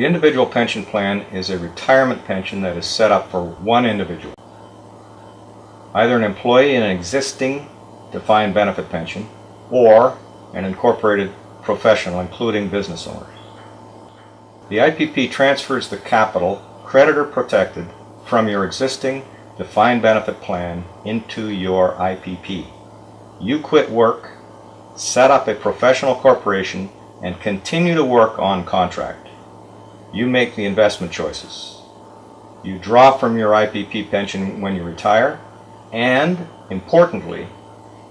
The individual pension plan is a retirement pension that is set up for one individual, either an employee in an existing defined benefit pension or an incorporated professional, including business owners. The IPP transfers the capital, creditor protected, from your existing defined benefit plan into your IPP. You quit work, set up a professional corporation, and continue to work on contract. You make the investment choices. You draw from your IPP pension when you retire, and, importantly,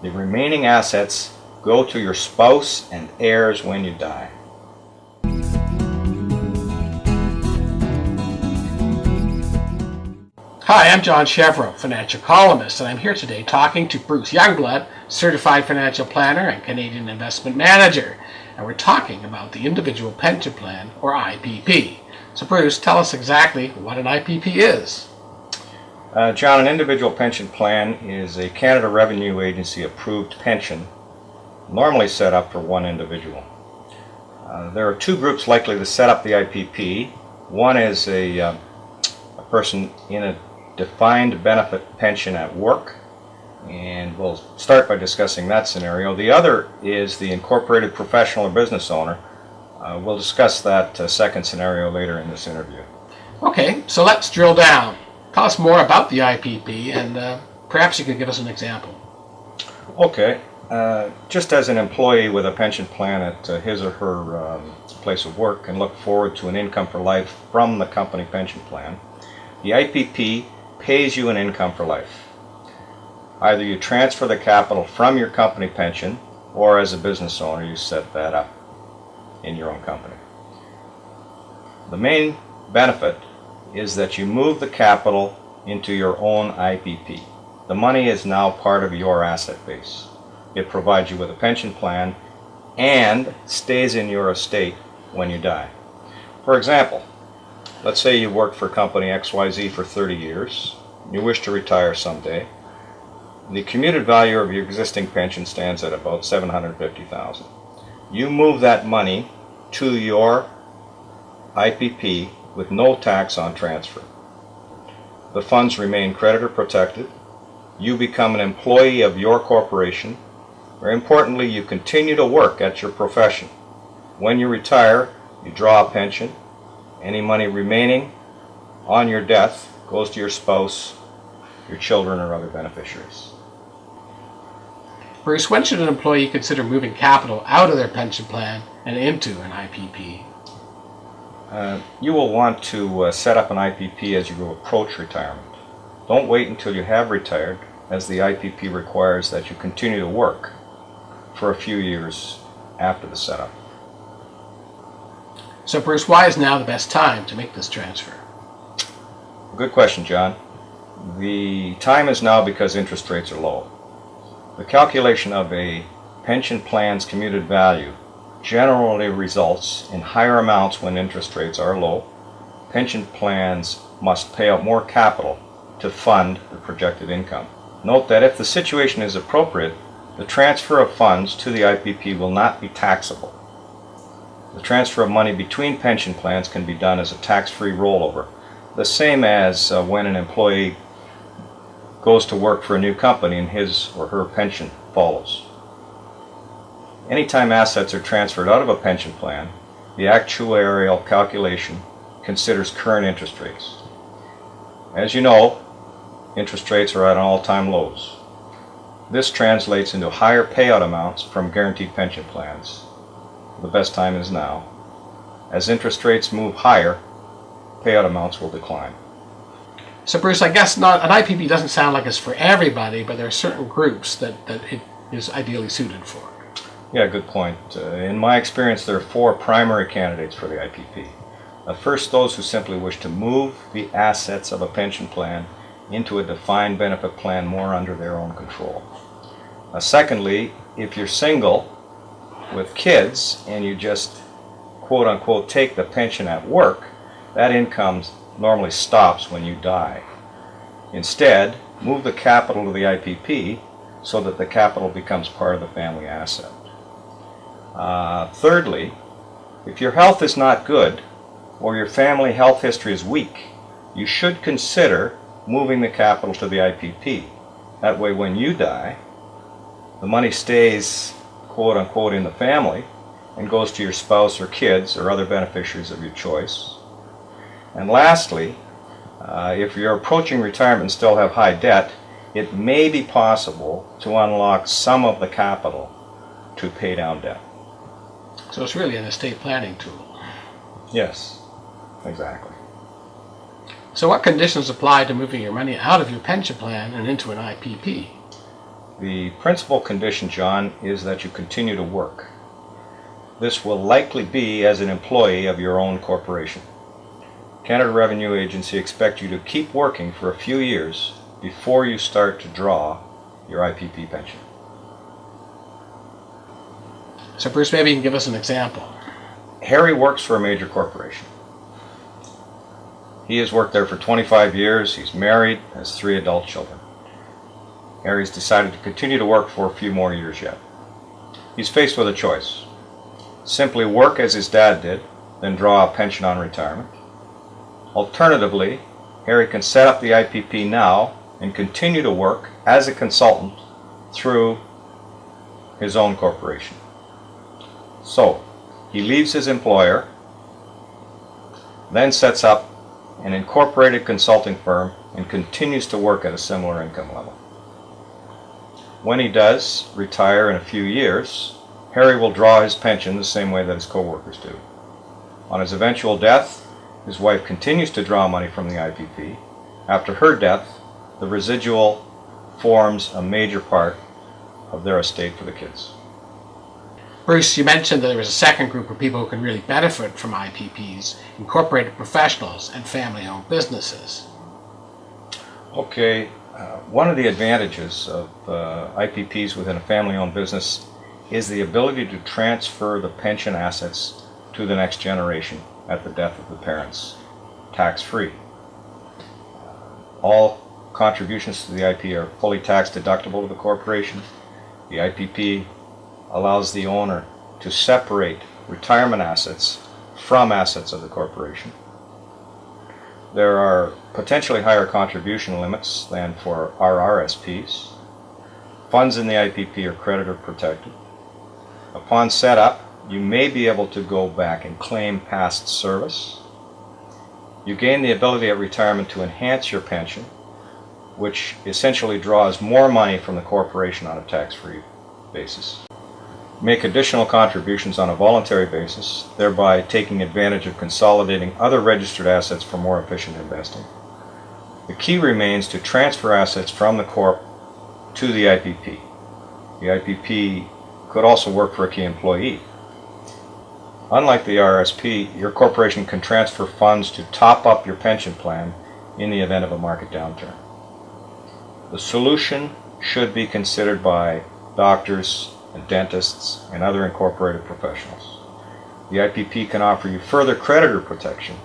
the remaining assets go to your spouse and heirs when you die. Hi, I'm John Chevreau, financial columnist, and I'm here today talking to Bruce Youngblud, certified financial planner and Canadian investment manager. And we're talking about the individual pension plan, or IPP. So Bruce, tell us exactly what an IPP is. John, an individual pension plan is a Canada Revenue Agency approved pension, normally set up for one individual. There are two groups likely to set up the IPP. One is a person in a defined benefit pension at work, and we'll start by discussing that scenario. The other is the incorporated professional or business owner. We'll discuss that second scenario later in this interview. Okay, so let's drill down. Tell us more about the IPP, and perhaps you could give us an example. Okay, just as an employee with a pension plan at his or her place of work can look forward to an income for life from the company pension plan, the IPP pays you an income for life. Either you transfer the capital from your company pension, or as a business owner you set that up in your own company. The main benefit is that you move the capital into your own IPP. The money is now part of your asset base. It provides you with a pension plan and stays in your estate when you die. For example, let's say you worked for company XYZ for 30 years. You wish to retire someday. The commuted value of your existing pension stands at about $750,000. You move that money to your IPP with no tax on transfer. The funds remain creditor protected. You become an employee of your corporation. Very importantly, you continue to work at your profession. When you retire, you draw a pension. Any money remaining on your death goes to your spouse, your children, or other beneficiaries. Bruce, when should an employee consider moving capital out of their pension plan and into an IPP? You will want to set up an IPP as you approach retirement. Don't wait until you have retired, as the IPP requires that you continue to work for a few years after the setup. So Bruce, why is now the best time to make this transfer? Good question, John. The time is now because interest rates are low. The calculation of a pension plan's commuted value generally results in higher amounts when interest rates are low. Pension plans must pay out more capital to fund the projected income. Note that if the situation is appropriate, the transfer of funds to the IPP will not be taxable. The transfer of money between pension plans can be done as a tax-free rollover, the same as when an employee goes to work for a new company and his or her pension follows. Anytime assets are transferred out of a pension plan, the actuarial calculation considers current interest rates. As you know, interest rates are at all-time lows. This translates into higher payout amounts from guaranteed pension plans. The best time is now. As interest rates move higher, payout amounts will decline. So Bruce, I guess an IPP doesn't sound like it's for everybody, but there are certain groups that it is ideally suited for. Yeah, good point. In my experience, there are four primary candidates for the IPP. First, those who simply wish to move the assets of a pension plan into a defined benefit plan more under their own control. Secondly, if you're single with kids and you just quote-unquote take the pension at work, that income normally stops when you die. Instead, move the capital to the IPP so that the capital becomes part of the family asset. Thirdly, if your health is not good or your family health history is weak, you should consider moving the capital to the IPP. That way when you die, the money stays quote unquote in the family and goes to your spouse or kids or other beneficiaries of your choice. And lastly, if you're approaching retirement and still have high debt, it may be possible to unlock some of the capital to pay down debt. So it's really an estate planning tool. Yes, exactly. So what conditions apply to moving your money out of your pension plan and into an IPP? The principal condition, John, is that you continue to work. This will likely be as an employee of your own corporation. Canada Revenue Agency expects you to keep working for a few years before you start to draw your IPP pension. So Bruce, maybe you can give us an example. Harry works for a major corporation. He has worked there for 25 years, he's married, has 3 adult children. Harry's decided to continue to work for a few more years yet. He's faced with a choice. Simply work as his dad did, then draw a pension on retirement. Alternatively, Harry can set up the IPP now and continue to work as a consultant through his own corporation. So, he leaves his employer, then sets up an incorporated consulting firm and continues to work at a similar income level. When he does retire in a few years, Harry will draw his pension the same way that his co-workers do. On his eventual death, his wife continues to draw money from the IPP. After her death, the residual forms a major part of their estate for the kids. Bruce, you mentioned that there is a second group of people who can really benefit from IPPs, incorporated professionals and family-owned businesses. Okay, one of the advantages of IPPs within a family-owned business is the ability to transfer the pension assets to the next generation at the death of the parents, tax-free. All contributions to the IP are fully tax deductible to the corporation. The IPP allows the owner to separate retirement assets from assets of the corporation. There are potentially higher contribution limits than for RRSPs. Funds in the IPP are creditor protected. Upon setup, you may be able to go back and claim past service. You gain the ability at retirement to enhance your pension, which essentially draws more money from the corporation on a tax-free basis. Make additional contributions on a voluntary basis, thereby taking advantage of consolidating other registered assets for more efficient investing. The key remains to transfer assets from the corp to the IPP. The IPP could also work for a key employee. Unlike the RRSP, your corporation can transfer funds to top up your pension plan in the event of a market downturn. The solution should be considered by doctors and dentists and other incorporated professionals. The IPP can offer you further creditor protection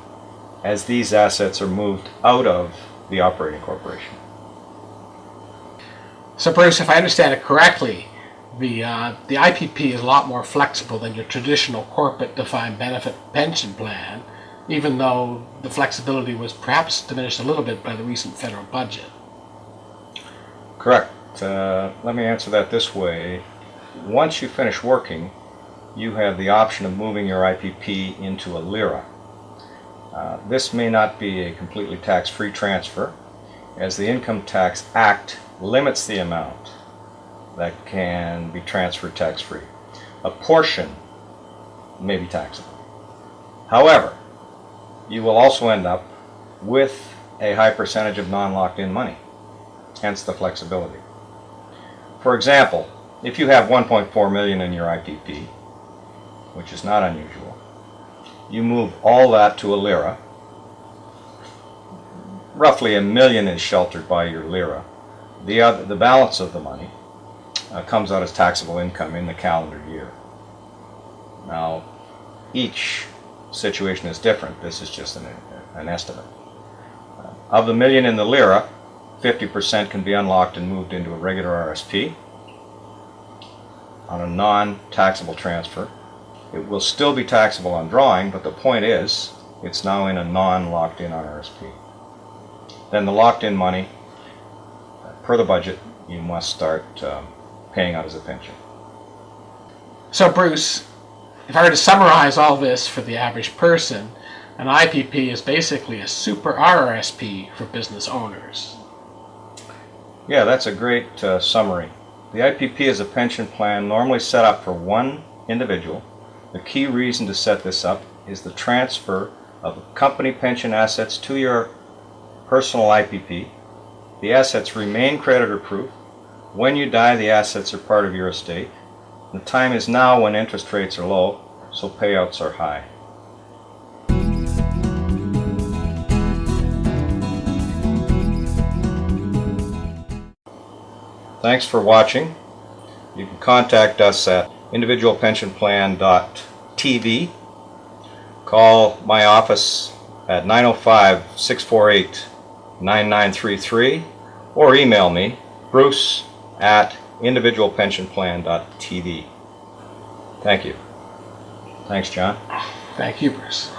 as these assets are moved out of the operating corporation. So Bruce, if I understand it correctly, the IPP is a lot more flexible than your traditional corporate defined benefit pension plan, even though the flexibility was perhaps diminished a little bit by the recent federal budget. Correct. Let me answer that this way. Once you finish working, you have the option of moving your IPP into a lira. This may not be a completely tax-free transfer, as the Income Tax Act limits the amount that can be transferred tax-free. A portion may be taxable. However, you will also end up with a high percentage of non-locked-in money, hence the flexibility. For example, if you have 1.4 million in your IPP, which is not unusual, you move all that to a lira. Roughly $1 million is sheltered by your lira. The balance of the money comes out as taxable income in the calendar year. Now, each situation is different. This is just an estimate. Of the $1 million in the lira, 50% can be unlocked and moved into a regular RSP on a non-taxable transfer. It will still be taxable on drawing, but the point is, it's now in a non-locked-in RRSP. Then the locked-in money, per the budget, you must start paying out as a pension. So Bruce, if I were to summarize all this for the average person, an IPP is basically a super RRSP for business owners. Yeah, that's a great summary. The IPP is a pension plan normally set up for one individual. The key reason to set this up is the transfer of company pension assets to your personal IPP. The assets remain creditor-proof. When you die, the assets are part of your estate. The time is now when interest rates are low, so payouts are high. Thanks for watching. You can contact us at individualpensionplan.tv. Call my office at 905-648-9933 or email me, bruce@individualpensionplan.tv. Thank you. Thanks, John. Thank you, Bruce.